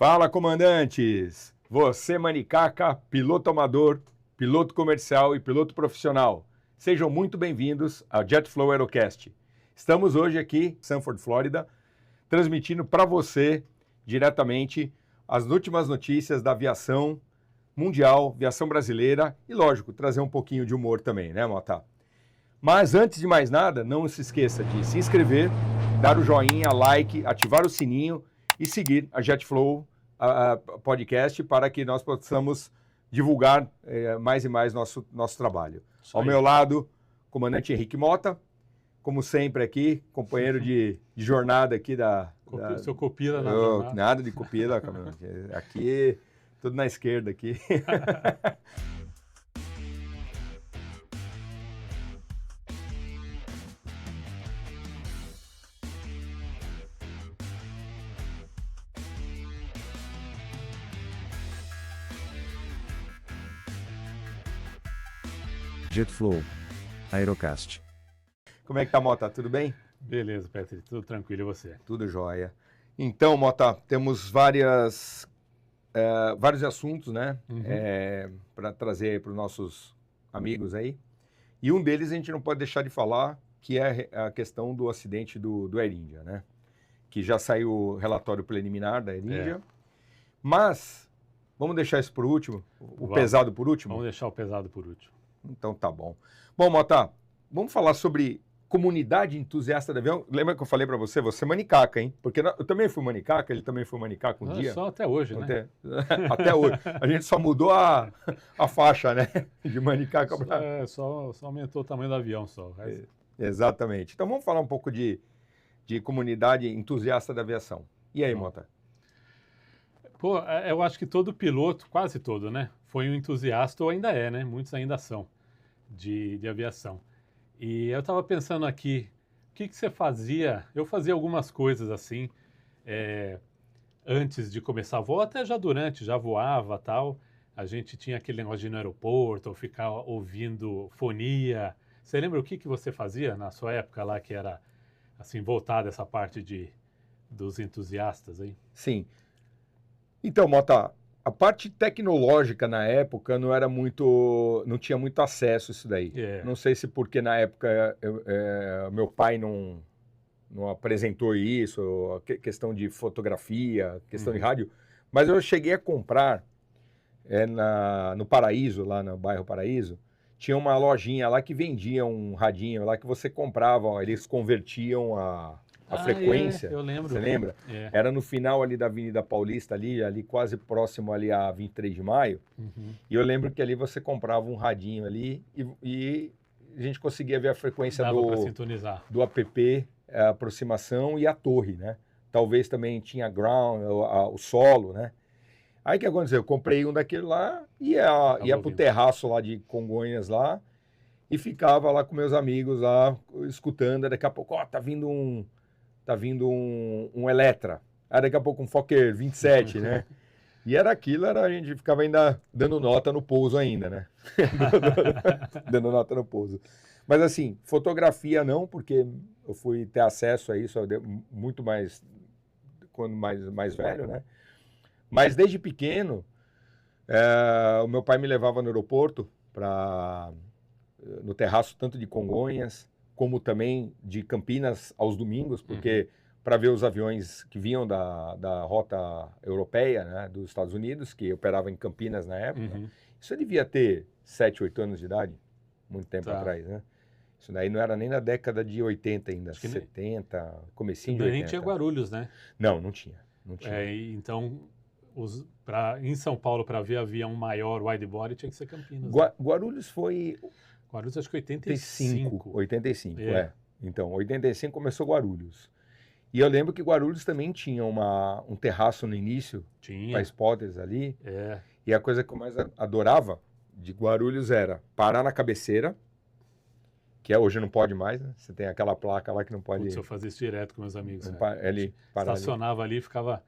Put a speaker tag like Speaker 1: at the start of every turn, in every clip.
Speaker 1: Fala, comandantes! Você, manicaca, piloto amador, piloto comercial e piloto profissional. Sejam muito bem-vindos ao JetFlow Aerocast. Estamos hoje aqui em Sanford, Flórida, transmitindo para você, diretamente, as últimas notícias da aviação mundial, aviação brasileira e, lógico, trazer um pouquinho de humor também, né, Mota? Mas, antes de mais nada, não se esqueça de se inscrever, dar o joinha, like, ativar o sininho e seguir a JetFlow podcast para que nós possamos divulgar mais e mais nosso trabalho. Ao meu lado, comandante Henrique Mota, como sempre aqui, companheiro de jornada aqui
Speaker 2: Seu copila na jornada.
Speaker 1: Nada de copila, aqui, tudo na esquerda aqui.
Speaker 3: JetFlow Aerocast.
Speaker 1: Como é que tá, Mota? Tudo bem?
Speaker 2: Beleza, Petri, tudo tranquilo, e você?
Speaker 1: Tudo jóia. Então, Mota, temos vários assuntos, né, para trazer para os nossos amigos aí. E um deles a gente não pode deixar de falar, que é a questão do acidente do Air India, né? Que já saiu o relatório preliminar da Air India. Mas, vamos deixar isso por último? Pesado por último?
Speaker 2: Vamos deixar o pesado por último.
Speaker 1: Então tá bom. Bom, Mota, vamos falar sobre comunidade entusiasta de avião. Lembra que eu falei para você? Você é manicaca, hein? Porque eu também fui manicaca, ele também foi manicaca um dia.
Speaker 2: Só até hoje, né?
Speaker 1: Até hoje. A gente só mudou a faixa, né? De manicaca para...
Speaker 2: Só aumentou o tamanho do avião, só.
Speaker 1: Exatamente. Então vamos falar um pouco de comunidade entusiasta da aviação. E aí, Mota?
Speaker 2: Pô, eu acho que todo piloto, quase todo, né? Foi um entusiasta ou ainda é, né? Muitos ainda são de aviação. E eu estava pensando aqui, o que você fazia? Eu fazia algumas coisas assim, antes de começar a voo, até já durante, já voava tal. A gente tinha aquele negócio de ir no aeroporto, ou ficar ouvindo fonia. Você lembra o que você fazia na sua época lá, que era assim, voltada essa parte dos entusiastas aí?
Speaker 1: Sim. Então, Mota, a parte tecnológica na época não tinha muito acesso a isso daí. Não sei se porque na época meu pai não apresentou isso, questão de fotografia, questão de rádio, mas eu cheguei a comprar no Paraíso, lá no bairro Paraíso, tinha uma lojinha lá que vendia um radinho lá que você comprava, eles convertiam a frequência.
Speaker 2: Eu lembro.
Speaker 1: Você lembra? Era no final ali da Avenida Paulista, ali quase próximo ali a 23 de maio. E eu lembro que ali você comprava um radinho ali e a gente conseguia ver a frequência do app, a aproximação e a torre, né? Talvez também tinha ground, o solo, né? Aí o que aconteceu? Eu comprei um daquele lá e ia pro terraço lá de Congonhas lá e ficava lá com meus amigos lá escutando. Daqui a pouco, tá vindo um Electra. Aí daqui a pouco um Fokker 27, né? E a gente ficava ainda dando nota no pouso ainda, né? Dando nota no pouso. Mas assim, fotografia não, porque eu fui ter acesso a isso muito mais, quando mais velho, né? Mas desde pequeno, o meu pai me levava no aeroporto, no terraço tanto de Congonhas, como também de Campinas aos domingos, porque para ver os aviões que vinham da rota europeia, né, dos Estados Unidos, que operava em Campinas na época, isso eu devia ter 7, 8 anos de idade, muito tempo atrás, né? Isso daí não era nem na década de 80 ainda, 70, comecinho de 80.
Speaker 2: Nem tinha Guarulhos, né?
Speaker 1: Não tinha.
Speaker 2: Então, em São Paulo, para ver avião maior, widebody, tinha que ser Campinas.
Speaker 1: Guarulhos foi...
Speaker 2: Guarulhos acho que 85.
Speaker 1: 85, Então, 85 começou Guarulhos. E eu lembro que Guarulhos também tinha um terraço no início, para spotters ali. E a coisa que eu mais adorava de Guarulhos era parar na cabeceira, que hoje não pode mais, né? Você tem aquela placa lá que não pode...
Speaker 2: Eu fazia isso direto com meus amigos.
Speaker 1: Estacionava
Speaker 2: ali e ficava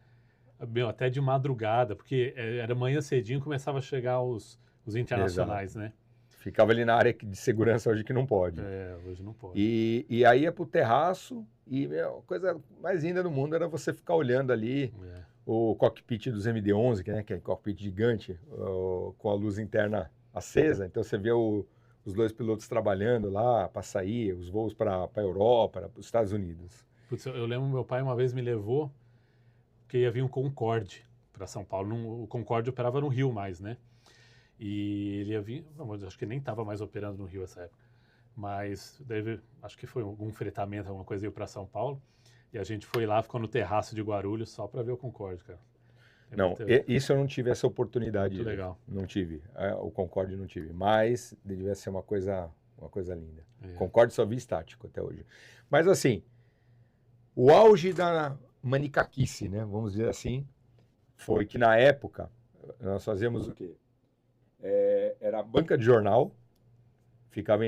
Speaker 2: até de madrugada, porque era manhã cedinho, começava a chegar os internacionais, né?
Speaker 1: Ficava ali na área de segurança hoje que não pode.
Speaker 2: Hoje não pode.
Speaker 1: E aí ia pro terraço e a coisa mais linda do mundo era você ficar olhando ali o cockpit dos MD-11, que é cockpit gigante, com a luz interna acesa. Então você vê os dois pilotos trabalhando lá para sair, os voos para a Europa, para os Estados Unidos.
Speaker 2: Putz, eu lembro meu pai uma vez me levou, porque ia vir um Concorde para São Paulo. O Concorde operava no Rio mais, né? E ele ia vir, acho que nem estava mais operando no Rio essa época, mas acho que foi algum fretamento, alguma coisa, para São Paulo. E a gente foi lá, ficou no terraço de Guarulhos só para ver o Concorde, cara.
Speaker 1: Não, isso eu não tive essa oportunidade.
Speaker 2: Muito legal.
Speaker 1: Não tive. O Concorde não tive. Mas devia ser uma coisa linda.
Speaker 2: É.
Speaker 1: Concorde só vi estático até hoje. Mas assim, o auge da manicaquice, né? Vamos dizer assim, foi que na época nós fazíamos o quê? Era a banca de jornal, ficava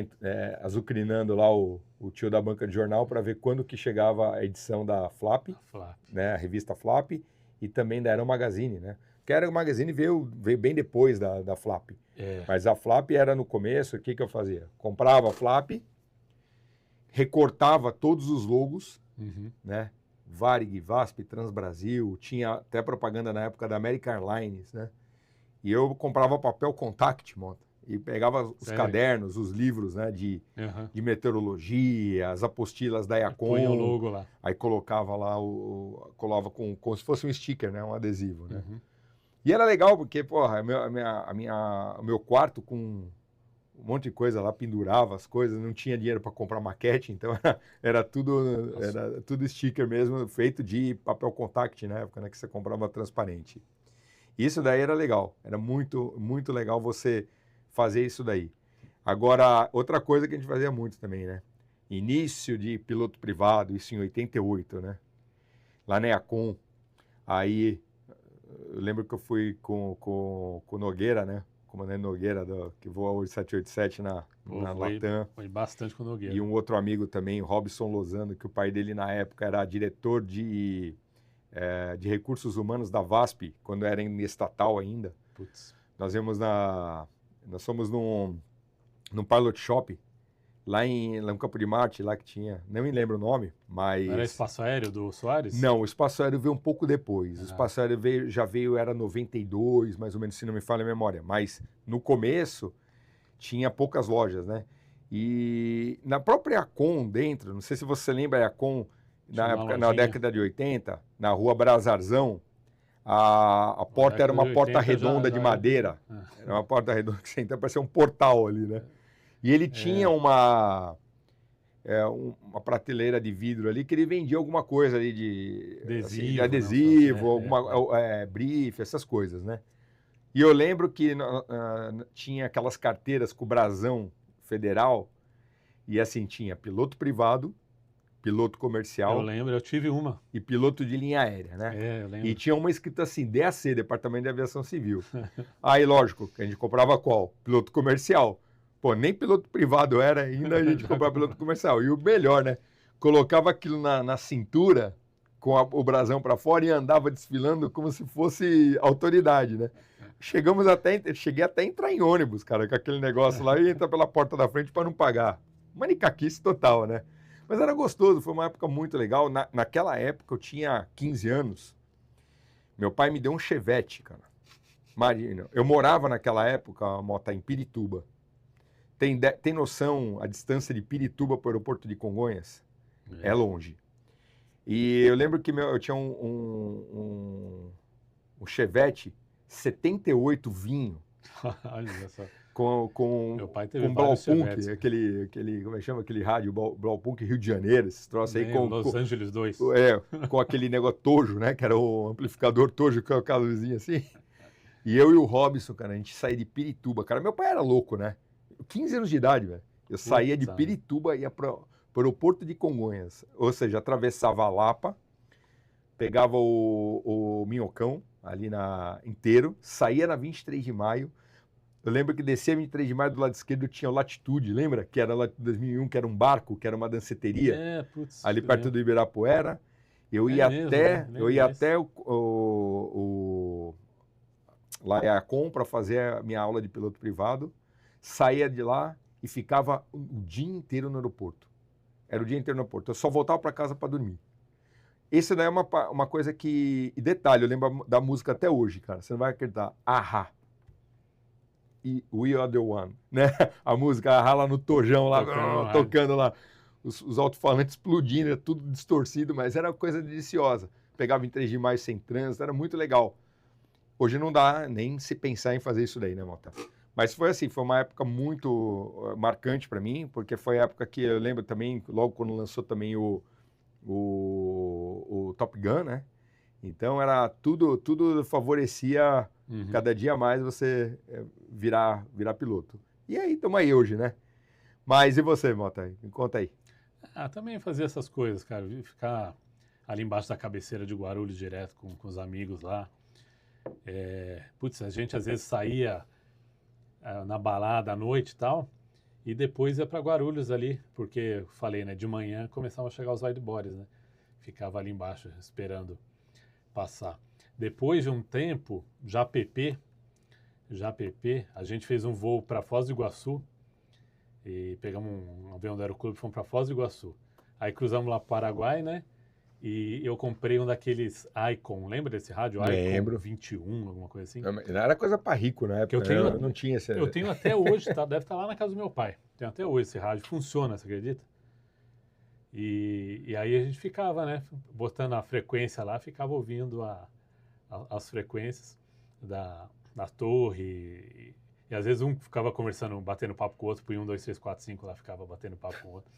Speaker 1: azucrinando lá o tio da banca de jornal para ver quando que chegava a edição da Flap, né? A revista Flap. E também da Aero Magazine, né? Porque a Aero Magazine veio bem depois da Flap. Mas a Flap era no começo, o que eu fazia? Comprava a Flap, recortava todos os logos, né? Varig, VASP, Transbrasil, tinha até propaganda na época da American Airlines, né? E eu comprava papel contact, Mota, e pegava os cadernos, os livros, né, de meteorologia, as apostilas da IACOM.
Speaker 2: Põe o logo lá.
Speaker 1: Aí colocava lá, colava como se fosse um sticker, né, um adesivo, né? E era legal porque, porra, o meu quarto com um monte de coisa lá, pendurava as coisas, não tinha dinheiro para comprar maquete, então era tudo sticker mesmo, feito de papel contact na época, né, que você comprava transparente. Isso daí era legal, era muito, muito legal você fazer isso daí. Agora, outra coisa que a gente fazia muito também, né? Início de piloto privado, isso em 88, né? Lá na IACOM. Aí, eu lembro que eu fui com o Nogueira, né? Comandante Nogueira, que voa hoje 787 na Latam.
Speaker 2: Foi bastante com o Nogueira.
Speaker 1: E um outro amigo também, Robson Lozano, que o pai dele na época era diretor de recursos humanos da VASP, quando era em estatal ainda.
Speaker 2: Putz.
Speaker 1: Nós fomos num pilot shop, lá no Campo de Marte, lá que tinha, não me lembro o nome, mas...
Speaker 2: Não era Espaço Aéreo do Soares?
Speaker 1: Não, o Espaço Aéreo veio um pouco depois. O Espaço Aéreo já veio, era 92, mais ou menos, se não me falha a memória. Mas no começo tinha poucas lojas, né? E na própria IACOM dentro, não sei se você lembra, a IACOM, na década de 80, na rua Brazarzão, a porta era uma porta redonda de madeira. Era uma porta redonda que você entra, parecia um portal ali, né? E ele tinha uma prateleira de vidro ali que ele vendia alguma coisa ali de adesivo, brief, essas coisas, né? E eu lembro que tinha aquelas carteiras com o brasão federal e assim, tinha piloto privado, piloto comercial.
Speaker 2: Eu lembro, eu tive uma.
Speaker 1: E piloto de linha aérea, né?
Speaker 2: Eu lembro.
Speaker 1: E tinha uma escrita assim, DAC, Departamento de Aviação Civil. Aí, lógico, a gente comprava qual? Piloto comercial. Pô, nem piloto privado era ainda, a gente comprava piloto comercial. E o melhor, né? Colocava aquilo na cintura, com o brasão para fora e andava desfilando como se fosse autoridade, né? Cheguei até a entrar em ônibus, cara, com aquele negócio lá e entrar pela porta da frente para não pagar. Manicaquice total, né? Mas era gostoso, foi uma época muito legal. Naquela época eu tinha 15 anos. Meu pai me deu um Chevette, cara. Imagina, eu morava naquela época, Mota, em Pirituba. Tem noção a distância de Pirituba para o aeroporto de Congonhas? É longe. E eu lembro que eu tinha um Chevette 78 vinho.
Speaker 2: Olha só.
Speaker 1: Com
Speaker 2: meu pai teve
Speaker 1: Blaupunkt, aquele, como é que chama? Aquele rádio Blaupunkt Rio de Janeiro, esses troços aí.
Speaker 2: Los Angeles 2.
Speaker 1: Com aquele negócio Tojo, né? Que era o amplificador Tojo, com aquela luzinha assim. E eu e o Robson, cara, a gente saía de Pirituba. Cara, meu pai era louco, né? 15 anos de idade, velho. Eu saía de Pirituba e ia para o aeroporto de Congonhas. Ou seja, atravessava a Lapa, pegava o Minhocão ali inteiro, saía na 23 de maio. Eu lembro que descia a 23 de maio, do lado esquerdo tinha o Latitude, lembra? Que era lá de 2001, que era um barco, que era uma danceteria. Ali perto do Ibirapuera. Eu ia até lá em IACOM para fazer a minha aula de piloto privado. Saía de lá e ficava o dia inteiro no aeroporto. Era o dia inteiro no aeroporto. Eu só voltava para casa para dormir. Esse daí é uma coisa que... E detalhe, eu lembro da música até hoje, cara. Você não vai acreditar. Ahá. E We Are The One, né? A música Ahá lá no tojão, lá, tocando lá. Os alto-falantes explodindo, tudo distorcido, mas era uma coisa deliciosa. Pegava em 3 mais sem trânsito, era muito legal. Hoje não dá nem se pensar em fazer isso daí, né, Mota? Mas foi assim, foi uma época muito marcante para mim, porque foi a época que eu lembro também, logo quando lançou também o Top Gun, né? Então era tudo favorecia cada dia mais você virar piloto. E aí, estamos aí hoje, né? Mas e você, Mota? Me conta aí.
Speaker 2: Também fazia essas coisas, cara. Ficar ali embaixo da cabeceira de Guarulhos direto com os amigos lá. Putz, a gente às vezes saía na balada à noite e tal, e depois ia para Guarulhos ali, porque eu falei, né, de manhã começavam a chegar os widebodies, né? Ficava ali embaixo esperando passar. Depois de um tempo, já PP, a gente fez um voo para Foz do Iguaçu e pegamos um avião do Aeroclube e fomos para Foz do Iguaçu. Aí cruzamos lá para o Paraguai, né? E eu comprei um daqueles Icon, lembra desse rádio?
Speaker 1: Lembro.
Speaker 2: Icon 21, alguma coisa assim.
Speaker 1: Não era coisa para rico na época, não tinha esse...
Speaker 2: Eu tenho até hoje, tá? Deve estar lá na casa do meu pai. Tenho até hoje esse rádio, funciona, você acredita? E aí a gente ficava, né, botando a frequência lá, ficava ouvindo as frequências da torre. E às vezes um ficava conversando, batendo papo com o outro, por 1, 2, 3, 4, 5 lá, ficava batendo papo com o outro.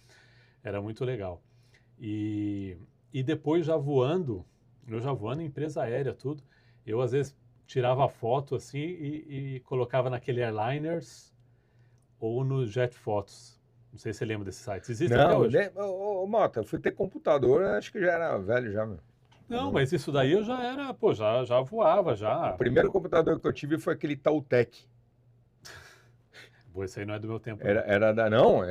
Speaker 2: Era muito legal. E depois eu já voando em empresa aérea, tudo, eu às vezes tirava foto assim e colocava naquele Airliners ou no Jet Photos. Não sei se você lembra desses sites. Existem até hoje?
Speaker 1: Não, Mota, eu fui ter computador, acho que já era velho já, meu.
Speaker 2: Não, mas isso daí eu já era, pô, já voava, já.
Speaker 1: O primeiro computador que eu tive foi aquele Itautec.
Speaker 2: Pô, esse aí não é do meu tempo.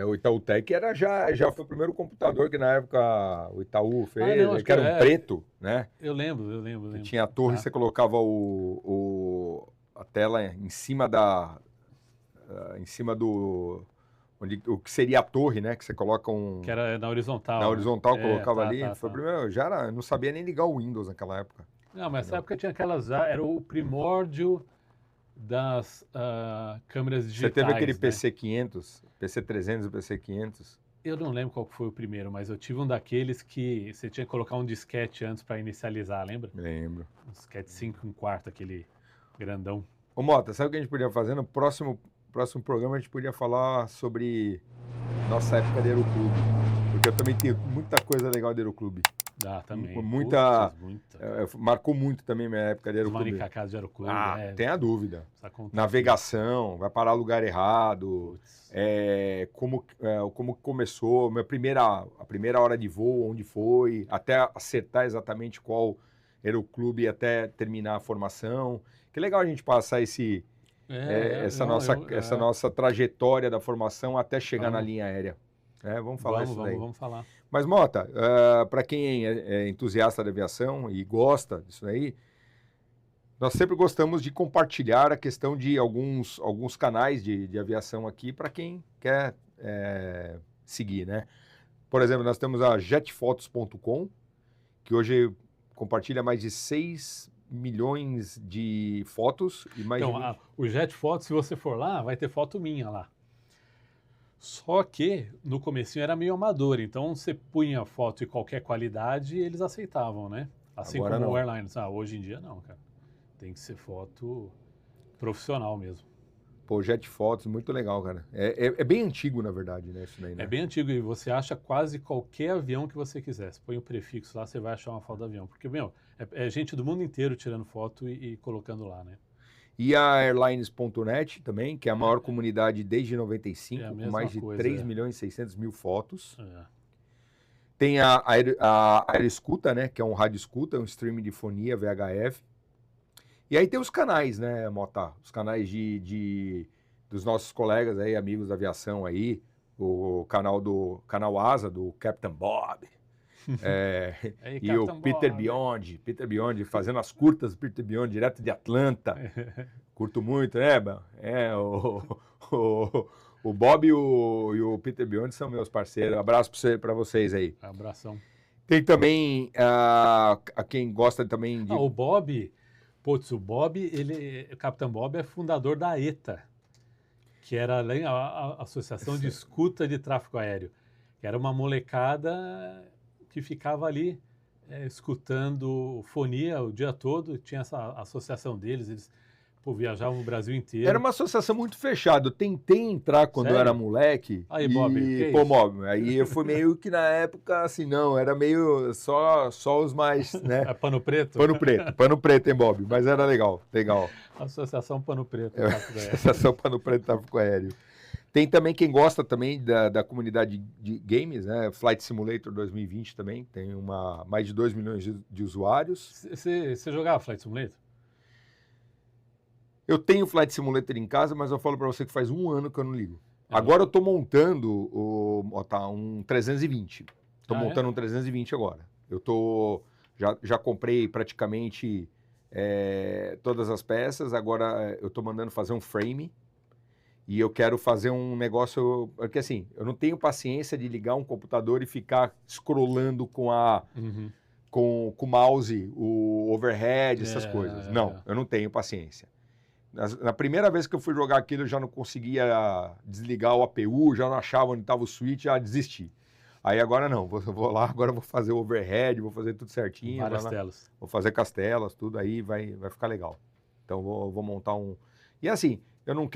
Speaker 1: O Itautec já foi o primeiro computador que na época o Itaú fez, que era um preto, né?
Speaker 2: Eu lembro.
Speaker 1: Que tinha a torre, você colocava a tela em cima do... o que seria a torre, né? Que você coloca
Speaker 2: que era na horizontal.
Speaker 1: Na horizontal, colocava ali. Foi o primeiro, eu não sabia nem ligar o Windows naquela época.
Speaker 2: Não, mas nessa época tinha aquelas... Era o primórdio das câmeras digitais.
Speaker 1: Você teve aquele
Speaker 2: né?
Speaker 1: PC500, PC300 e PC500?
Speaker 2: Eu não lembro qual foi o primeiro, mas eu tive um daqueles que você tinha que colocar um disquete antes para inicializar, lembra?
Speaker 1: Lembro.
Speaker 2: Um disquete 5/4, aquele grandão.
Speaker 1: Ô Mota, sabe o que a gente podia fazer? No próximo programa a gente podia falar sobre nossa época de Aeroclube. Porque eu também tenho muita coisa legal de Aeroclube.
Speaker 2: Também.
Speaker 1: Muita. Marcou muito também minha época de Aeroclube.
Speaker 2: Os manicacados de Aeroclube.
Speaker 1: Tem a dúvida. Navegação, vai parar lugar errado. Como começou, a primeira hora de voo, onde foi, até acertar exatamente qual Aeroclube até terminar a formação. Que legal a gente passar essa nossa trajetória da formação até chegar na linha aérea. Vamos falar isso daí.
Speaker 2: Vamos falar.
Speaker 1: Mas, Mota, para quem é entusiasta da aviação e gosta disso daí, nós sempre gostamos de compartilhar a questão de alguns canais de aviação aqui para quem quer seguir, né? Por exemplo, nós temos a jetfotos.com, que hoje compartilha mais de 6 milhões de fotos.
Speaker 2: O Jet Photos, se você for lá, vai ter foto minha lá. Só que no comecinho era meio amador, então você punha foto de qualquer qualidade e eles aceitavam, né? Assim agora como não. O Airlines. Hoje em dia não, cara. Tem que ser foto profissional mesmo.
Speaker 1: Pô, Jet Photos, muito legal, cara. É bem antigo, na verdade, né? Isso daí, né?
Speaker 2: É bem antigo e você acha quase qualquer avião que você quiser. Você põe o prefixo lá, você vai achar uma foto do avião. Porque, é gente do mundo inteiro tirando foto e colocando lá, né?
Speaker 1: E a Airlines.net também, que é a maior comunidade desde 95, com mais de 3 milhões e 600 mil fotos. Tem a Aeroescuta, né, que é um rádio escuta, um streaming de fonia VHF. E aí tem os canais, né, Mota? Os canais dos nossos colegas aí, amigos da aviação aí. O canal Asa, do Captain Bob. E o Peter Beyond fazendo as curtas do Peter Beyond direto de Atlanta. Curto muito, né? O Bob e o Peter Beyond são meus parceiros. Abraço para vocês aí.
Speaker 2: Abração.
Speaker 1: Tem também a quem gosta também de...
Speaker 2: O Bob, o Bob, o Capitão Bob é fundador da ETA, que era a Associação de Escuta de Tráfego Aéreo, que era uma molecada que ficava ali escutando fonia o dia todo, tinha essa associação deles, eles viajavam o Brasil inteiro.
Speaker 1: Era uma associação muito fechada. Eu tentei entrar quando eu era moleque.
Speaker 2: Aí, Bob,
Speaker 1: Bob, aí eu fui meio que na época, assim, não, era meio só os mais, né?
Speaker 2: É pano preto?
Speaker 1: Pano preto, hein, Bob? Mas era legal.
Speaker 2: Associação Pano Preto.
Speaker 1: Associação Pano Preto Tráfego Aéreo. Tem também quem gosta também da comunidade de games, né? Flight Simulator 2020 também, tem mais de 2 milhões de usuários.
Speaker 2: Você jogava Flight Simulator?
Speaker 1: Eu tenho Flight Simulator em casa, mas eu falo para você que faz 1 ano que eu não ligo. Agora eu estou montando um 320. Estou montando um 320 agora. Já comprei praticamente todas as peças, agora eu estou mandando fazer um frame e eu quero fazer um negócio, porque assim, eu não tenho paciência de ligar um computador e ficar scrollando com o mouse, o overhead, essas coisas. Não, eu não tenho paciência. Na primeira vez que eu fui jogar aquilo, eu já não conseguia desligar o APU, já não achava onde estava o switch, já desisti. Aí agora não, vou lá, agora vou fazer o overhead, vou fazer tudo certinho.
Speaker 2: Várias telas.
Speaker 1: Vou fazer castelas, tudo aí, vai ficar legal. Então vou montar um... E assim, eu não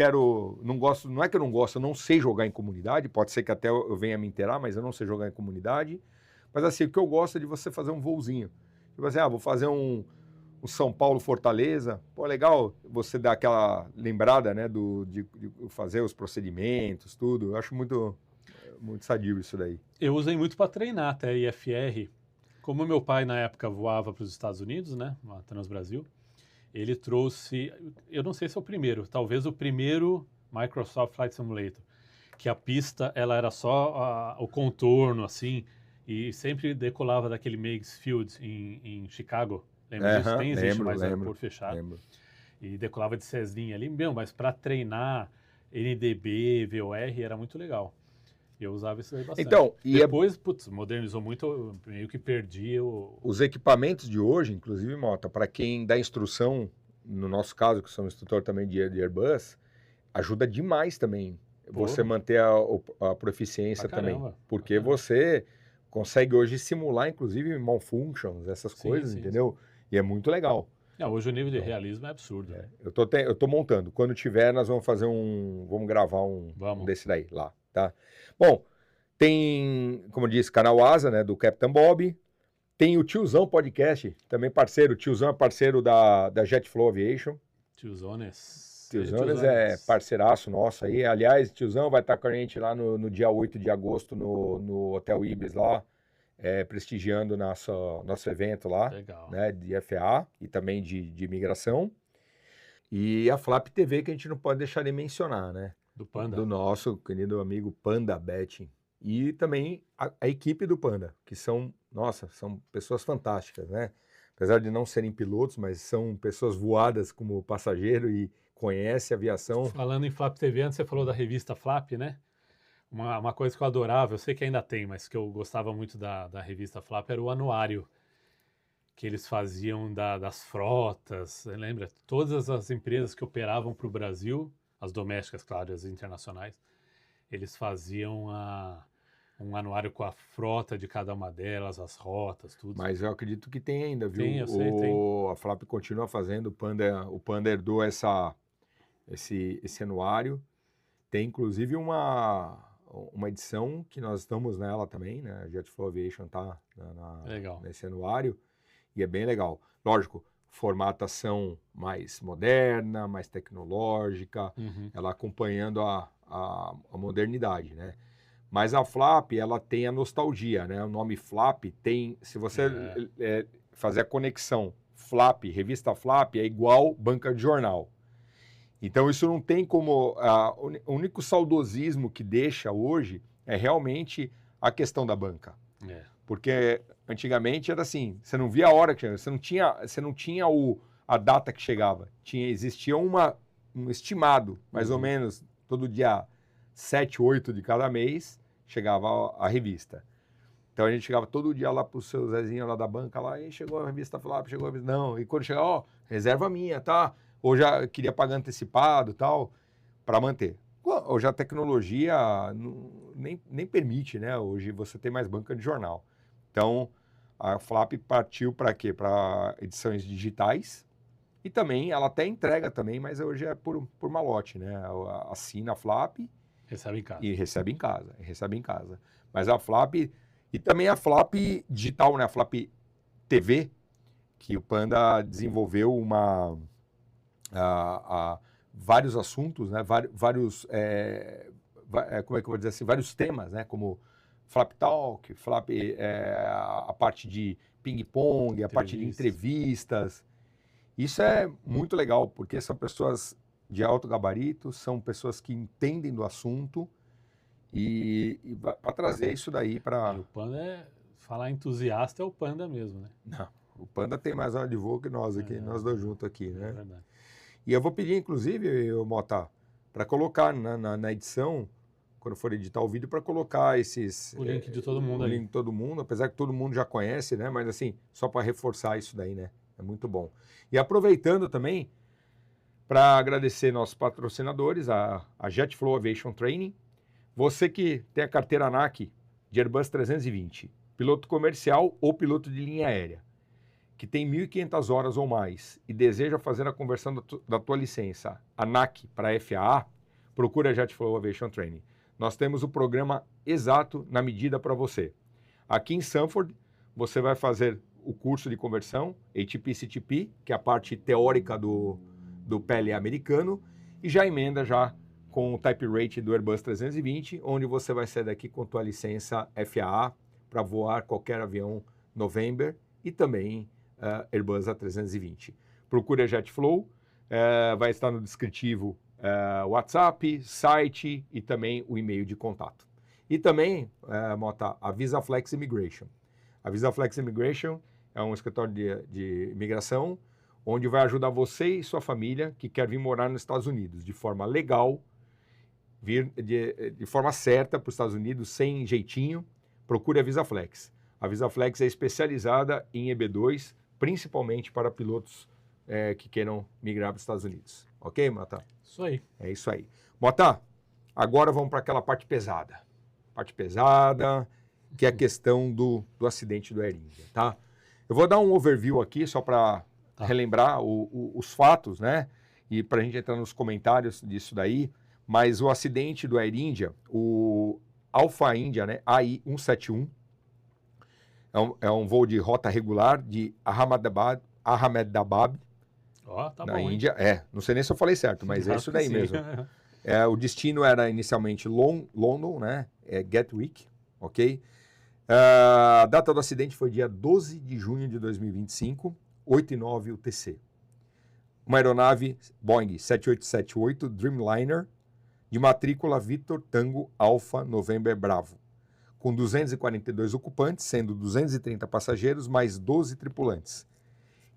Speaker 1: gosto, não é que eu não gosto, eu não sei jogar em comunidade, pode ser que até eu venha me inteirar, mas eu não sei jogar em comunidade. Mas assim, o que eu gosto é de você fazer um voozinho. Tipo assim, vou fazer um São Paulo-Fortaleza, pô, legal você dar aquela lembrada, né, de fazer os procedimentos, tudo. Eu acho muito sadio isso daí.
Speaker 2: Eu usei muito para treinar até IFR. Como meu pai, na época, voava para os Estados Unidos, né, a Transbrasil, ele trouxe, eu não sei se é o primeiro, talvez o primeiro Microsoft Flight Simulator, que a pista, ela era só o contorno, assim, e sempre decolava daquele Meigs Field em Chicago. Lembra disso? Nem existe mais aeroporto fechado.
Speaker 1: Lembro.
Speaker 2: E decolava de Cessninha ali. Mas para treinar NDB, VOR, era muito legal. Eu usava isso aí bastante.
Speaker 1: Então,
Speaker 2: depois, modernizou muito, eu meio que perdi
Speaker 1: os equipamentos de hoje, inclusive, Mota, para quem dá instrução, no nosso caso, que somos instrutor também de Airbus, ajuda demais também você manter a proficiência também. Porque você consegue hoje simular, inclusive, malfunctions, essas coisas, entendeu? Sim. E é muito legal.
Speaker 2: Hoje o nível de realismo é absurdo. Né?
Speaker 1: Eu tô montando. Quando tiver, nós vamos fazer vamos gravar um desse daí lá, tá? Bom, tem, como eu disse, canal Asa, né, do Capitão Bob. Tem o Tiozão Podcast, também parceiro. O Tiozão é parceiro da JetFlow Aviation.
Speaker 2: Tiozones
Speaker 1: é parceiraço nosso aí. Aliás, Tiozão vai estar com a gente lá no dia 8 de agosto no Hotel Ibis lá. Prestigiando nosso evento lá, né, de FAA e também de imigração. E a Flap TV, que a gente não pode deixar de mencionar, né?
Speaker 2: Do Panda.
Speaker 1: Do nosso querido amigo Panda Betting. E também a equipe do Panda, que são pessoas fantásticas, né? Apesar de não serem pilotos, mas são pessoas voadas como passageiro e conhecem a aviação.
Speaker 2: Falando em Flap TV, antes você falou da revista Flap, né? Uma coisa que eu adorava, eu sei que ainda tem, mas que eu gostava muito da revista Flap era o anuário que eles faziam das frotas, lembra? Todas as empresas que operavam para o Brasil, as domésticas, claro, as internacionais, eles faziam um anuário com a frota de cada uma delas, as rotas, tudo.
Speaker 1: Mas eu acredito que tem ainda, viu?
Speaker 2: Tem, eu sei, tem.
Speaker 1: A Flap continua fazendo, o Panda herdou esse anuário. Tem, inclusive, uma edição que nós estamos nela também, né? A JetFlow Aviation está nesse anuário e é bem legal. Lógico, formatação mais moderna, mais tecnológica, ela acompanhando a modernidade, né? Mas a Flap, ela tem a nostalgia, né? O nome Flap tem, se você fazer a conexão Flap, revista Flap, é igual banca de jornal. Então, isso não tem como... o único saudosismo que deixa hoje é realmente a questão da banca. Porque antigamente era assim, você não via a hora que chegava, você não tinha a data que chegava. Existia um estimado, mais ou menos, todo dia 7, 8 de cada mês, chegava a revista. Então a gente chegava todo dia lá pro seu Zezinho lá da banca, lá, e chegou a revista Flap, chegou a revista... Não, e quando chegava, ó, reserva minha, tá? Ou já queria pagar antecipado e tal, para manter. Hoje a tecnologia nem permite, né? Hoje você tem mais banca de jornal. Então, a Flap partiu para quê? Para edições digitais e também, ela até entrega também, mas hoje é por malote, né? Assina a Flap
Speaker 2: Recebe em casa.
Speaker 1: e recebe em casa. Mas a Flap, e também a Flap digital, né? A Flap TV, que o Panda desenvolveu vários assuntos, né? Vários, como é que eu vou dizer assim? Vários temas, né? Como Flap Talk, a parte de ping-pong, a parte de entrevistas. Isso é muito legal, porque são pessoas de alto gabarito, são pessoas que entendem do assunto e para trazer isso daí para...
Speaker 2: O Panda, falar entusiasta, é o Panda mesmo, né?
Speaker 1: Não, o Panda tem mais hora de voo que nós aqui, nós dois juntos aqui, né?
Speaker 2: É verdade.
Speaker 1: E eu vou pedir, inclusive, Mota, para colocar na edição, quando for editar o vídeo, para colocar
Speaker 2: o link de todo mundo
Speaker 1: o
Speaker 2: aí.
Speaker 1: link de todo mundo, apesar que todo mundo já conhece, né? Mas assim, só para reforçar isso daí, né? É muito bom. E aproveitando também, para agradecer nossos patrocinadores, a JetFlow Aviation Training. Você que tem a carteira ANAC de Airbus 320, piloto comercial ou piloto de linha aérea, que tem 1.500 horas ou mais e deseja fazer a conversão da tua licença ANAC para FAA, procure a JetFlow Aviation Training. Nós temos o programa exato na medida para você. Aqui em Sanford, você vai fazer o curso de conversão, ATP-CTP, que é a parte teórica do PLA americano, e já emenda já com o Type Rate do Airbus 320, onde você vai sair daqui com tua licença FAA para voar qualquer avião November e também Airbus A320. Procure a JetFlow, vai estar no descritivo WhatsApp, site e também o e-mail de contato. E também, Mota, a VisaFlex Immigration. A VisaFlex Immigration é um escritório de imigração onde vai ajudar você e sua família que quer vir morar nos Estados Unidos de forma legal, vir de forma certa para os Estados Unidos, sem jeitinho. Procure a VisaFlex. A VisaFlex é especializada em EB2, principalmente para pilotos que queiram migrar para os Estados Unidos. Ok, Mota?
Speaker 2: Isso aí.
Speaker 1: É isso aí. Mota, agora vamos para aquela parte pesada. Parte pesada, que é a questão do acidente do Air India, tá? Eu vou dar um overview aqui, só para relembrar os fatos, né? E para a gente entrar nos comentários disso daí. Mas o acidente do Air India, o Alpha India, né? AI-171, é um voo de rota regular de Ahmedabad,
Speaker 2: Tá
Speaker 1: na
Speaker 2: bom,
Speaker 1: Índia. Não sei nem se eu falei certo, mas é isso daí mesmo. O destino era inicialmente London, né? Gatwick, ok? A data do acidente foi dia 12 de junho de 2025, 8h09 UTC. Uma aeronave Boeing 7878 Dreamliner, de matrícula Victor Tango Alpha November Bravo, com 242 ocupantes, sendo 230 passageiros mais 12 tripulantes.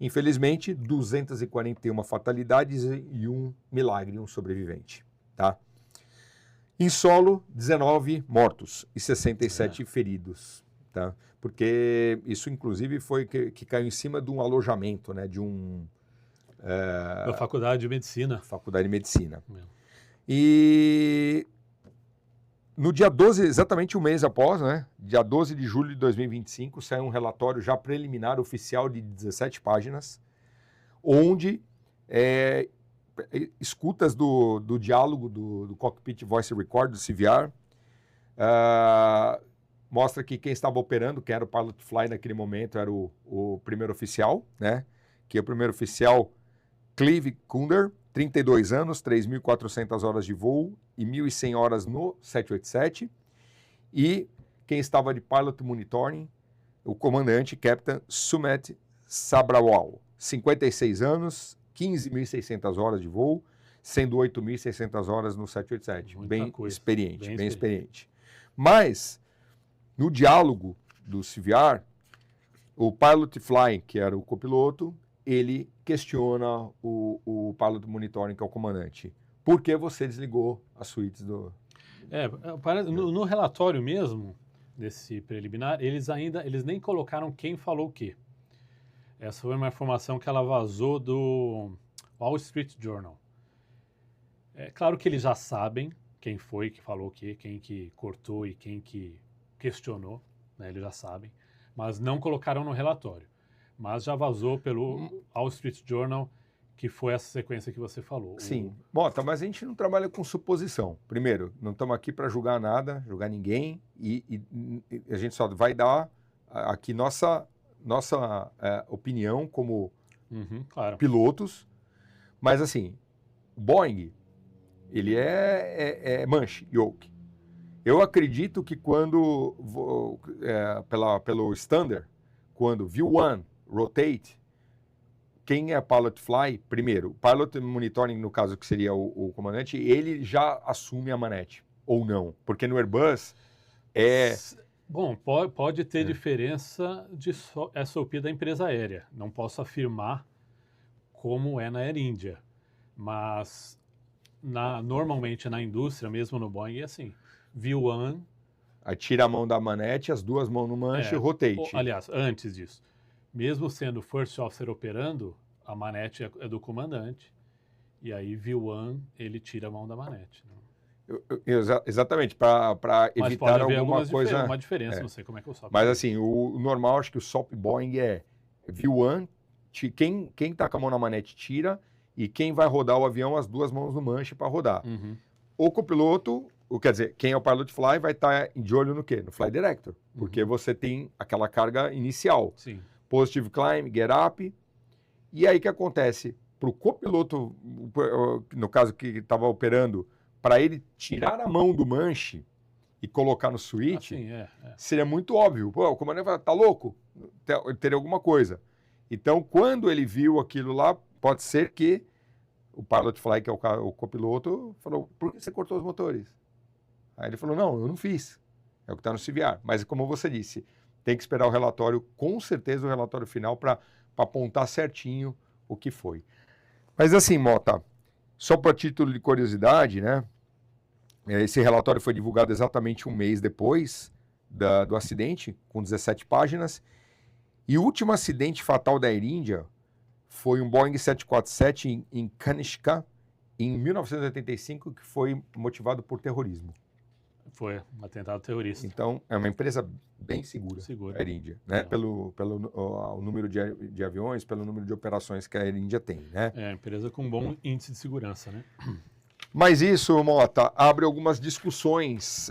Speaker 1: Infelizmente, 241 fatalidades e um milagre, um sobrevivente. Tá? Em solo, 19 mortos e 67 feridos. Tá? Porque isso, inclusive, foi que caiu em cima de um alojamento, né?
Speaker 2: Da Faculdade de Medicina.
Speaker 1: Faculdade de Medicina. E no dia 12, exatamente um mês após, né? Dia 12 de julho de 2025, saiu um relatório já preliminar oficial de 17 páginas, onde escutas do diálogo do Cockpit Voice Record, do CVR, mostra que quem estava operando, quem era o pilot fly naquele momento, era o primeiro oficial, né? Que é o primeiro oficial Clive Kunder, 32 anos, 3.400 horas de voo e 1.100 horas no 787. E quem estava de pilot monitoring, o comandante, Captain Sumet Sabrawal, 56 anos, 15.600 horas de voo, sendo 8.600 horas no 787. Bem experiente. Mas, no diálogo do CVR, o pilot flying, que era o copiloto, ele questiona o pilot monitoring, que é o comandante. Por que você desligou as suítes do...
Speaker 2: No relatório mesmo, desse preliminar, eles nem colocaram quem falou o quê. Essa foi uma informação que ela vazou do Wall Street Journal. É claro que eles já sabem quem foi que falou o quê, quem que cortou e quem que questionou, né? Eles já sabem, mas não colocaram no relatório. Mas já vazou pelo Wall Street Journal, que foi essa sequência que você falou.
Speaker 1: Sim. Mota, mas a gente não trabalha com suposição. Primeiro, não estamos aqui para julgar nada, julgar ninguém, e a gente só vai dar aqui nossa opinião como
Speaker 2: claro.
Speaker 1: pilotos. Mas assim, o Boeing, ele é manche, yoke. Eu acredito que quando, pelo standard, quando view 1, rotate, quem é pilot fly, primeiro, o pilot monitoring, no caso que seria o comandante, ele já assume a manete, ou não, porque no Airbus
Speaker 2: Bom, pode ter diferença de SOP da empresa aérea, não posso afirmar como é na Air India, mas normalmente na indústria, mesmo no Boeing, é assim, view 1...
Speaker 1: Aí tira a mão da manete, as duas mãos no manche e rotate.
Speaker 2: Aliás, antes disso, mesmo sendo first officer operando, a manete é do comandante, e aí view 1, ele tira a mão da manete. Né?
Speaker 1: Exatamente, para evitar alguma coisa...
Speaker 2: uma diferença, não sei como é que eu sou.
Speaker 1: Mas assim, o normal, acho que o SOP Boeing é view 1, quem está com a mão na manete tira, e quem vai rodar o avião, as duas mãos no manche para rodar. O copiloto, quer dizer, quem é o pilot fly vai estar de olho no quê? No fly director, porque você tem aquela carga inicial.
Speaker 2: Sim.
Speaker 1: Positive climb, get up, e aí o que acontece? Para o copiloto, no caso que estava operando, para ele tirar a mão do manche e colocar no switch, seria muito óbvio. Pô, o comandante vai, tá louco? Teria alguma coisa. Então, quando ele viu aquilo lá, pode ser que o pilot fly, que é o copiloto, falou, por que você cortou os motores? Aí ele falou, não, eu não fiz. É o que está no CVR. Mas como você disse, tem que esperar o relatório, com certeza o relatório final, para apontar certinho o que foi. Mas assim, Mota, só para título de curiosidade, né? Esse relatório foi divulgado exatamente um mês depois do acidente, com 17 páginas. E o último acidente fatal da Air India foi um Boeing 747 em Kanishka, em 1985, que foi motivado por terrorismo.
Speaker 2: Foi um atentado terrorista.
Speaker 1: Então, é uma empresa bem segura. A Air India, né? Pelo número de aviões, pelo número de operações que a Air India tem, né?
Speaker 2: É, empresa com bom índice de segurança, né?
Speaker 1: Mas isso, Mota, abre algumas discussões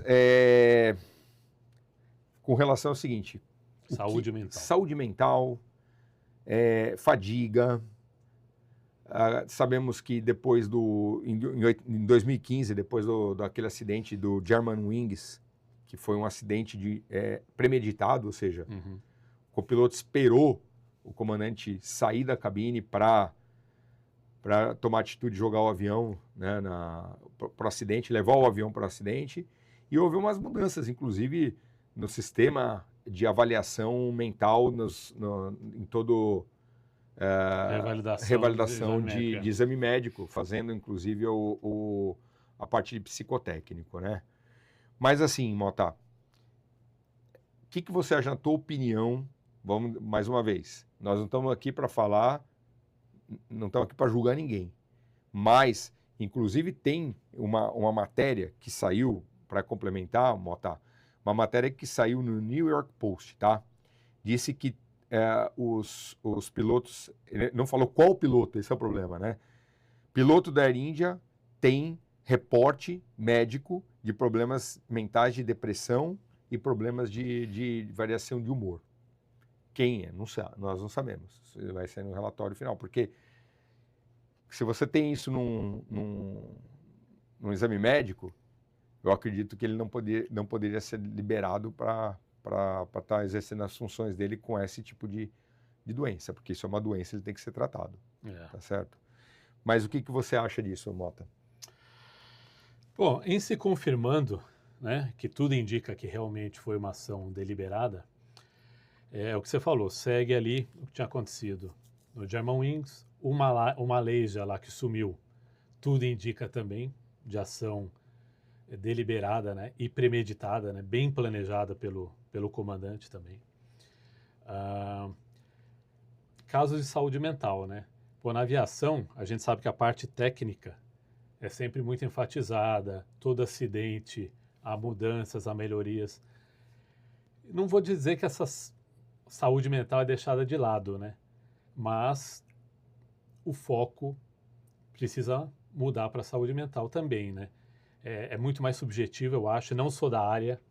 Speaker 1: com relação ao seguinte.
Speaker 2: Saúde mental.
Speaker 1: Saúde mental, fadiga. Sabemos que depois em 2015, depois daquele acidente do Germanwings, que foi um acidente premeditado, ou seja, o copiloto esperou o comandante sair da cabine para tomar atitude de jogar o avião, né, para o acidente, levar o avião para o acidente, e houve umas mudanças, inclusive no sistema de avaliação mental em todo revalidação de exame médico, fazendo inclusive a parte de psicotécnico, né? Mas assim, Mota, o que você acha na tua opinião? Vamos mais uma vez, nós não estamos aqui para falar, não estamos aqui para julgar ninguém, mas inclusive tem uma matéria que saiu para complementar, Mota, uma matéria que saiu no New York Post, tá? Disse que os pilotos, ele não falou qual piloto, esse é o problema, né? Piloto da Air India tem reporte médico de problemas mentais, de depressão e problemas de variação de humor. Quem é? Nós não sabemos. Vai ser no relatório final, porque se você tem isso num exame médico, eu acredito que ele não poderia ser liberado para estar exercendo as funções dele com esse tipo de doença, porque isso é uma doença, ele tem que ser tratado, tá certo? Mas o que você acha disso, Mota?
Speaker 2: Bom, em se confirmando, né, que tudo indica que realmente foi uma ação deliberada, é o que você falou, segue ali o que tinha acontecido no Germanwings, uma Malaysia lá que sumiu, tudo indica também de ação deliberada, né, e premeditada, né, bem planejada pelo comandante também. Casos de saúde mental, né? Pô, na aviação, a gente sabe que a parte técnica é sempre muito enfatizada, todo acidente, há mudanças, há melhorias. Não vou dizer que essa saúde mental é deixada de lado, né? Mas o foco precisa mudar para a saúde mental também, né? É muito mais subjetivo, eu acho, não sou da área,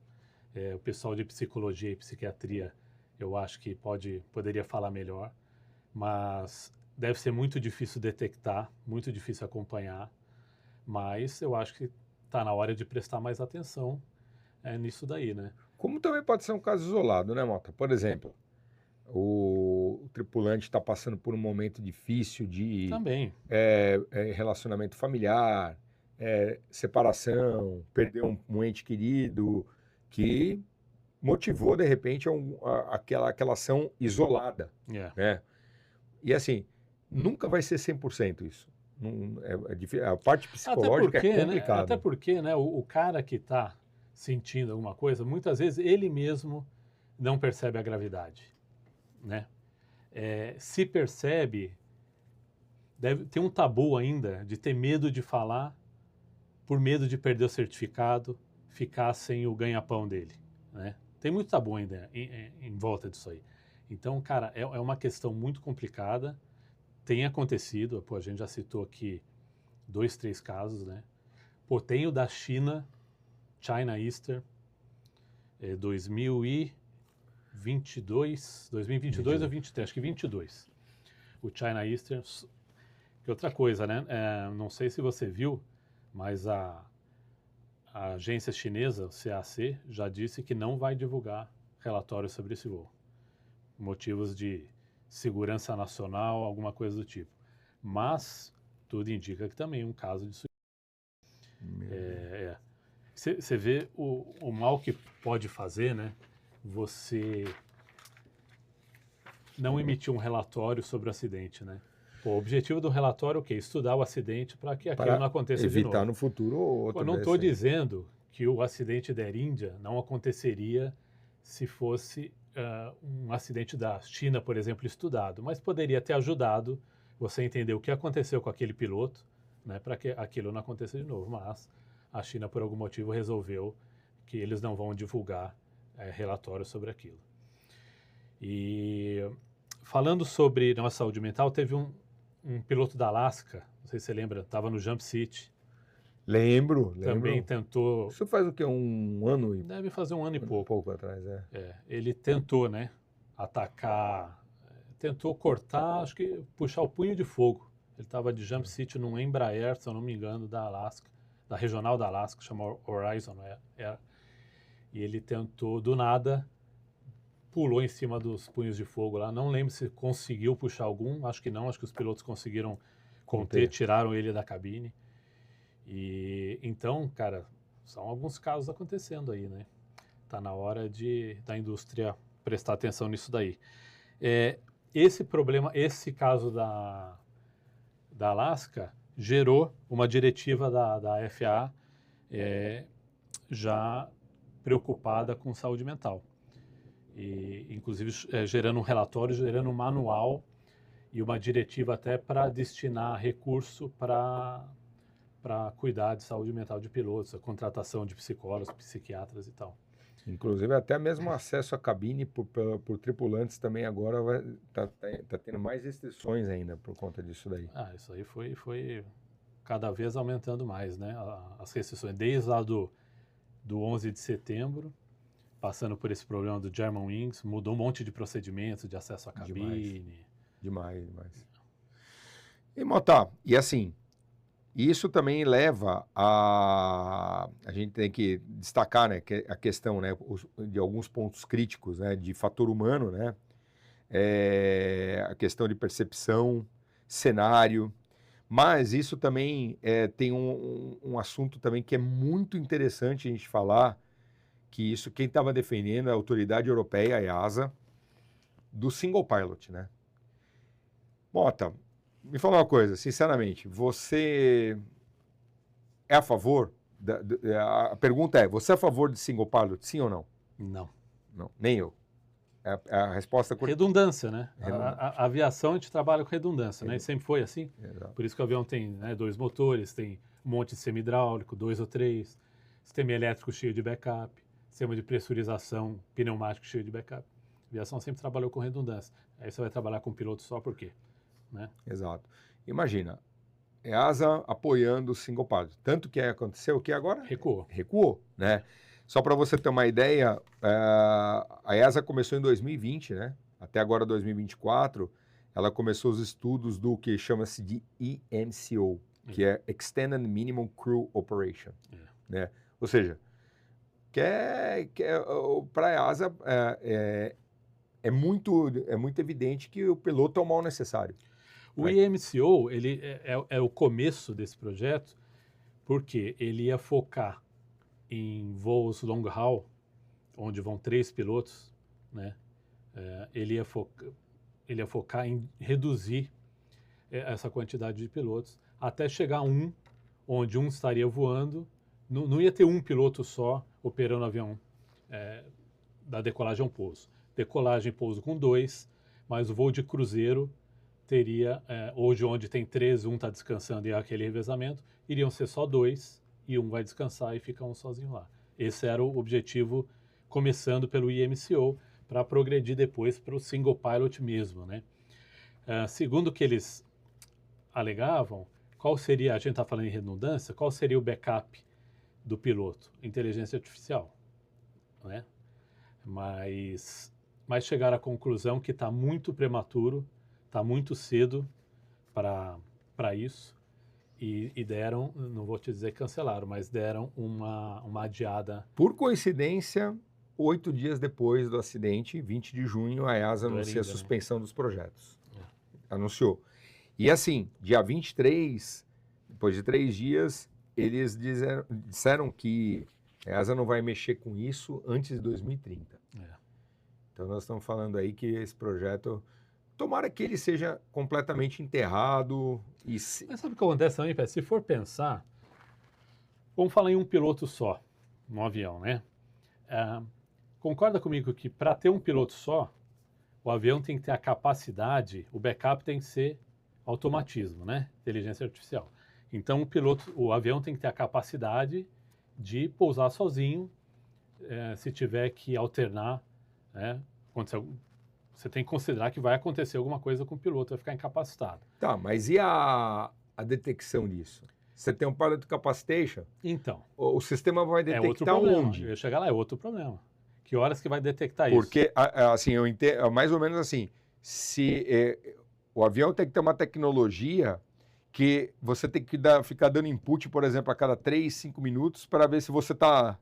Speaker 2: o pessoal de psicologia e psiquiatria, eu acho que poderia falar melhor, mas deve ser muito difícil detectar, muito difícil acompanhar, mas eu acho que está na hora de prestar mais atenção nisso daí, né?
Speaker 1: Como também pode ser um caso isolado, né, Mota? Por exemplo, o tripulante está passando por um momento difícil de
Speaker 2: Também,
Speaker 1: relacionamento familiar, separação, perdeu um ente querido, que motivou, de repente, aquela ação isolada, né? E assim, nunca vai ser 100% isso. A parte psicológica é complicada.
Speaker 2: Até porque, né, o cara que está sentindo alguma coisa, muitas vezes ele mesmo não percebe a gravidade, né? Se percebe, deve ter um tabu ainda de ter medo de falar, por medo de perder o certificado, ficar sem o ganha-pão dele, né? Tem muito tabu ainda em volta disso aí. Então, cara, é uma questão muito complicada. Tem acontecido, pô, a gente já citou aqui 2, 3 casos, né? Pô, tem o da China, China Eastern, 2022 ou 23, acho que 22. O China Eastern, que outra coisa, né? Não sei se você viu, mas a agência chinesa, o CAC, já disse que não vai divulgar relatórios sobre esse voo. Motivos de segurança nacional, alguma coisa do tipo. Mas tudo indica que também é um caso de suicídio. Você vê o mal que pode fazer, né? Você não emitir um relatório sobre o acidente, né? Pô, o objetivo do relatório é o quê? Estudar o acidente para que aquilo não aconteça de novo.
Speaker 1: Evitar no futuro outra.
Speaker 2: Eu não estou dizendo que o acidente da Air India não aconteceria se fosse um acidente da China, por exemplo, estudado, mas poderia ter ajudado você a entender o que aconteceu com aquele piloto, né, para que aquilo não aconteça de novo. Mas a China, por algum motivo, resolveu que eles não vão divulgar relatórios sobre aquilo. E falando sobre nossa saúde mental, teve um piloto da Alaska, não sei se você lembra, estava no Jump City.
Speaker 1: Lembro.
Speaker 2: Também tentou...
Speaker 1: Isso faz o quê? Um ano e...
Speaker 2: Deve fazer um ano e pouco.
Speaker 1: Atrás,
Speaker 2: ele tentou, né, atacar, tentou cortar, acho que puxar o punho de fogo. Ele estava de Jump City num Embraer, se eu não me engano, da Alaska, da regional da Alaska, chama Horizon, e ele tentou, do nada, pulou em cima dos punhos de fogo lá. Não lembro se conseguiu puxar algum, acho que não, acho que os pilotos conseguiram conter, tiraram ele da cabine. E então, cara, são alguns casos acontecendo aí, né? Tá na hora da indústria prestar atenção nisso daí. Esse problema, esse caso da Alaska gerou uma diretiva da FAA já preocupada com saúde mental. E, inclusive, gerando um relatório, gerando um manual e uma diretiva até para destinar recurso para cuidar de saúde mental de pilotos, a contratação de psicólogos, psiquiatras e tal.
Speaker 1: Inclusive, até mesmo acesso à cabine por tripulantes também agora tá tendo mais restrições ainda por conta disso daí.
Speaker 2: Isso aí foi cada vez aumentando mais, né? As restrições, desde lá do 11 de setembro, passando por esse problema do Germanwings, mudou um monte de procedimentos de acesso à cabine.
Speaker 1: Demais. E, Mota, e assim, isso também leva a gente tem que destacar, né, que a questão, né, de alguns pontos críticos, né, de fator humano, né, a questão de percepção, cenário, mas isso também tem um assunto também que é muito interessante a gente falar, que isso quem estava defendendo é a autoridade europeia, a EASA, do single pilot, né? Mota, me fala uma coisa, sinceramente, você é a favor A pergunta é, você é a favor de single pilot, sim ou não?
Speaker 2: Não.
Speaker 1: Não, nem eu. A resposta...
Speaker 2: Redundância, né?
Speaker 1: Redundância.
Speaker 2: A aviação a gente trabalha com redundância, né? E sempre foi assim.
Speaker 1: Exato.
Speaker 2: Por isso que o avião tem, né, 2 motores, tem um monte de sistema hidráulico, 2 ou 3, sistema elétrico cheio de backup, sistema de pressurização pneumático cheio de backup. A aviação sempre trabalhou com redundância. Aí você vai trabalhar com piloto só por quê? Né?
Speaker 1: Exato. Imagina, EASA apoiando o single pilot. Tanto que aconteceu o que agora?
Speaker 2: Recuou.
Speaker 1: Recuou, né? Só para você ter uma ideia, a EASA começou em 2020, né? Até agora 2024, ela começou os estudos do que chama-se de EMCO, que é Extended Minimum Crew Operation, né? Ou seja, para a EASA é muito evidente que o piloto é o mal necessário.
Speaker 2: O EMCO, ele é o começo desse projeto, porque ele ia focar em voos long haul, onde vão 3 pilotos, né? Ele ia focar em reduzir essa quantidade de pilotos até chegar a onde um estaria voando, não ia ter um piloto só operando o avião da decolagem ao pouso. Decolagem e pouso com 2, mas o voo de cruzeiro teria, hoje onde tem 3, um está descansando e aquele revezamento, iriam ser só 2 e um vai descansar e fica um sozinho lá. Esse era o objetivo, começando pelo EMCO, para progredir depois para o single pilot mesmo, né? Segundo o que eles alegavam, qual seria, a gente está falando em redundância, qual seria o backup do piloto? Inteligência artificial, né? Mas chegaram à conclusão que está muito prematuro, está muito cedo para isso, e deram, não vou te dizer que cancelaram, mas deram uma adiada.
Speaker 1: Por coincidência, 8 dias depois do acidente, 20 de junho, a EASA anuncia a suspensão dos projetos. Anunciou. E assim, dia 23, depois de 3 dias, eles disseram que a EASA não vai mexer com isso antes de 2030. Então nós estamos falando aí que esse projeto, tomara que ele seja completamente enterrado.
Speaker 2: Mas sabe o que acontece também, Pé? Se for pensar, vamos falar em um piloto só, no avião, né? Concorda comigo que para ter um piloto só, o avião tem que ter a capacidade, o backup tem que ser automatismo, né? Inteligência artificial. Então o avião tem que ter a capacidade de pousar sozinho, se tiver que alternar, né? Você tem que considerar que vai acontecer alguma coisa com o piloto, vai ficar incapacitado.
Speaker 1: Tá, mas e a detecção disso? Você tem um pilot capacitation?
Speaker 2: Então.
Speaker 1: O sistema vai detectar onde?
Speaker 2: Eu ia chegar lá, é outro problema. Que horas que vai detectar isso?
Speaker 1: Porque, assim, eu entendo, mais ou menos assim, se o avião tem que ter uma tecnologia que você tem que ficar dando input, por exemplo, a cada 3, 5 minutos para ver se você está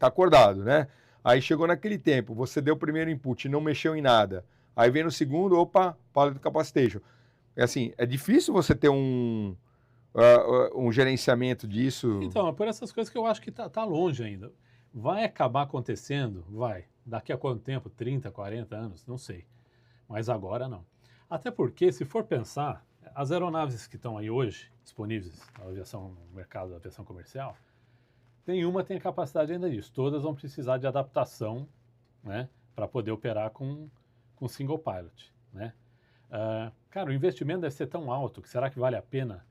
Speaker 1: acordado, né? Aí chegou naquele tempo, você deu o primeiro input e não mexeu em nada. Aí vem no segundo, opa, pilot capacitation. Assim, é difícil você ter um gerenciamento disso.
Speaker 2: Então, é por essas coisas que eu acho que tá longe ainda. Vai acabar acontecendo? Vai. Daqui a quanto tempo? 30, 40 anos? Não sei. Mas agora não. Até porque, se for pensar, as aeronaves que estão aí hoje, disponíveis na aviação, no mercado da aviação comercial, nenhuma tem a capacidade ainda disso. Todas vão precisar de adaptação, né, para poder operar com single pilot, né? Cara, o investimento deve ser tão alto que será que vale a pena?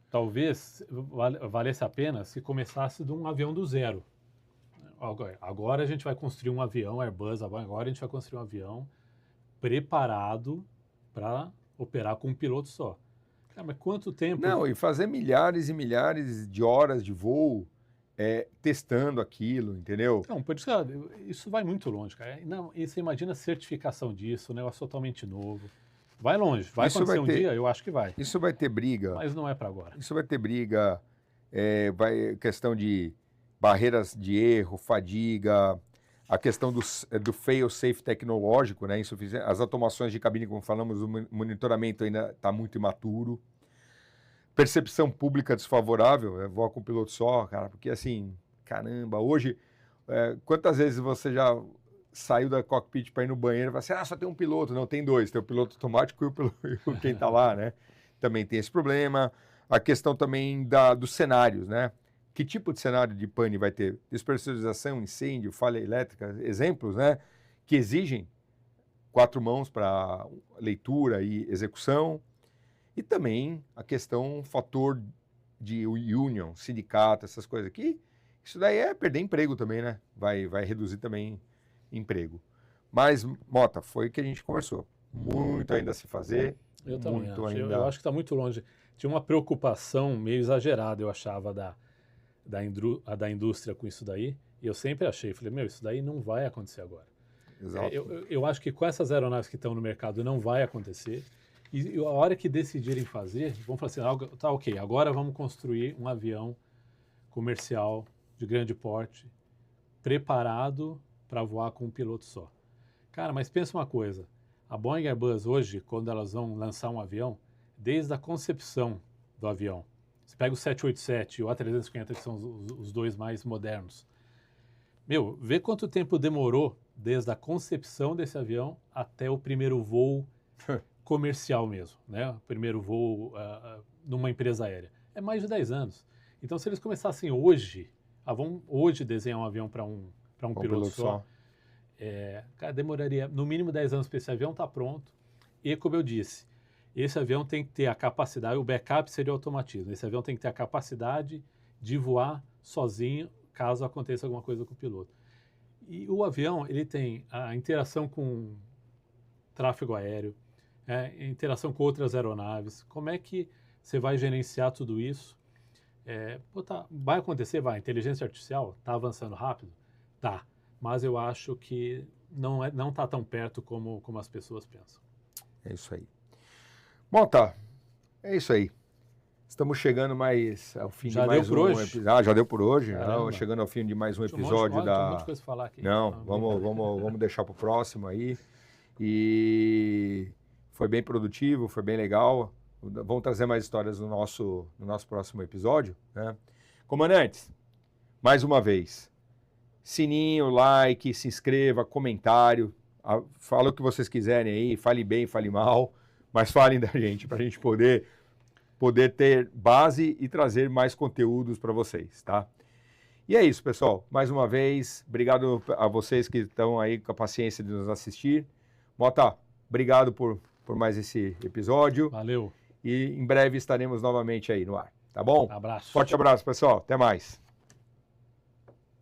Speaker 2: Talvez valesse a pena se começasse de um avião do zero. Agora a gente vai construir um avião Airbus, agora a gente vai construir um avião preparado para operar com um piloto só. Cara, mas quanto tempo...
Speaker 1: Não, e fazer milhares e milhares de horas de voo testando aquilo, entendeu?
Speaker 2: Não, por isso que isso vai muito longe, cara. Não, e você imagina a certificação disso, um negócio totalmente novo. Vai longe, vai acontecer um dia, eu acho que vai.
Speaker 1: Isso vai ter briga.
Speaker 2: Mas não é para agora.
Speaker 1: Isso vai ter briga, questão de barreiras de erro, fadiga, a questão do fail-safe tecnológico, né, insuficiente. As automações de cabine, como falamos, o monitoramento ainda está muito imaturo. Percepção pública desfavorável, voa com o piloto só, cara, porque assim, caramba, hoje, quantas vezes você já saiu da cockpit para ir no banheiro e fala assim, só tem um piloto. Não, tem 2, tem o piloto automático e quem está lá, né? Também tem esse problema. A questão também dos cenários, né? que tipo de cenário de pane vai ter? Despressurização, incêndio, falha elétrica, exemplos, né? Que exigem 4 mãos para leitura e execução. E também a questão, fator de union, sindicato, essas coisas aqui. Isso daí é perder emprego também, né? Vai reduzir também emprego. Mas, Mota, foi o que a gente conversou. Muito ainda a se fazer.
Speaker 2: Eu também
Speaker 1: muito
Speaker 2: acho.
Speaker 1: ainda...
Speaker 2: Eu acho que está muito longe. Tinha uma preocupação meio exagerada, eu achava, da indústria com isso daí. E eu sempre achei, falei, meu, isso daí não vai acontecer agora.
Speaker 1: Exato.
Speaker 2: Eu acho que com essas aeronaves que estão no mercado não vai acontecer. E a hora que decidirem fazer, vão falar assim, tá ok, agora vamos construir um avião comercial de grande porte, preparado para voar com um piloto só. Cara, mas pensa uma coisa, a Boeing e a Airbus hoje, quando elas vão lançar um avião, desde a concepção do avião, você pega o 787 e o A350, que são os dois mais modernos, meu, vê quanto tempo demorou desde a concepção desse avião até o primeiro voo comercial mesmo, né? O primeiro voo numa empresa aérea. É mais de 10 anos. Então, se eles começassem hoje, vão hoje desenhar um avião para um piloto só, cara, demoraria no mínimo 10 anos para esse avião estar pronto. E, como eu disse, esse avião tem que ter a capacidade, o backup seria o automatismo, esse avião tem que ter a capacidade de voar sozinho, caso aconteça alguma coisa com o piloto. E o avião, ele tem a interação com tráfego aéreo, interação com outras aeronaves. Como é que você vai gerenciar tudo isso? Vai acontecer? Vai. Inteligência artificial está avançando rápido? Tá. Mas eu acho que não está tão perto como as pessoas pensam.
Speaker 1: É isso aí. Bom, tá. É isso aí. Estamos chegando mais ao fim de mais um episódio. Já deu por hoje. Chegando ao fim de mais um episódio
Speaker 2: Tinha um monte de coisa pra falar aqui.
Speaker 1: Não, vamos deixar para o próximo aí. E foi bem produtivo, foi bem legal. Vamos trazer mais histórias no nosso próximo episódio, né? Comandantes, mais uma vez, sininho, like, se inscreva, comentário, fala o que vocês quiserem aí, fale bem, fale mal, mas falem da gente, para a gente poder ter base e trazer mais conteúdos para vocês, tá? E é isso, pessoal. Mais uma vez, obrigado a vocês que estão aí com a paciência de nos assistir. Mota, obrigado por mais esse episódio.
Speaker 2: Valeu.
Speaker 1: E em breve estaremos novamente aí no ar, tá bom?
Speaker 2: Abraço.
Speaker 1: Forte abraço, pessoal. Até mais.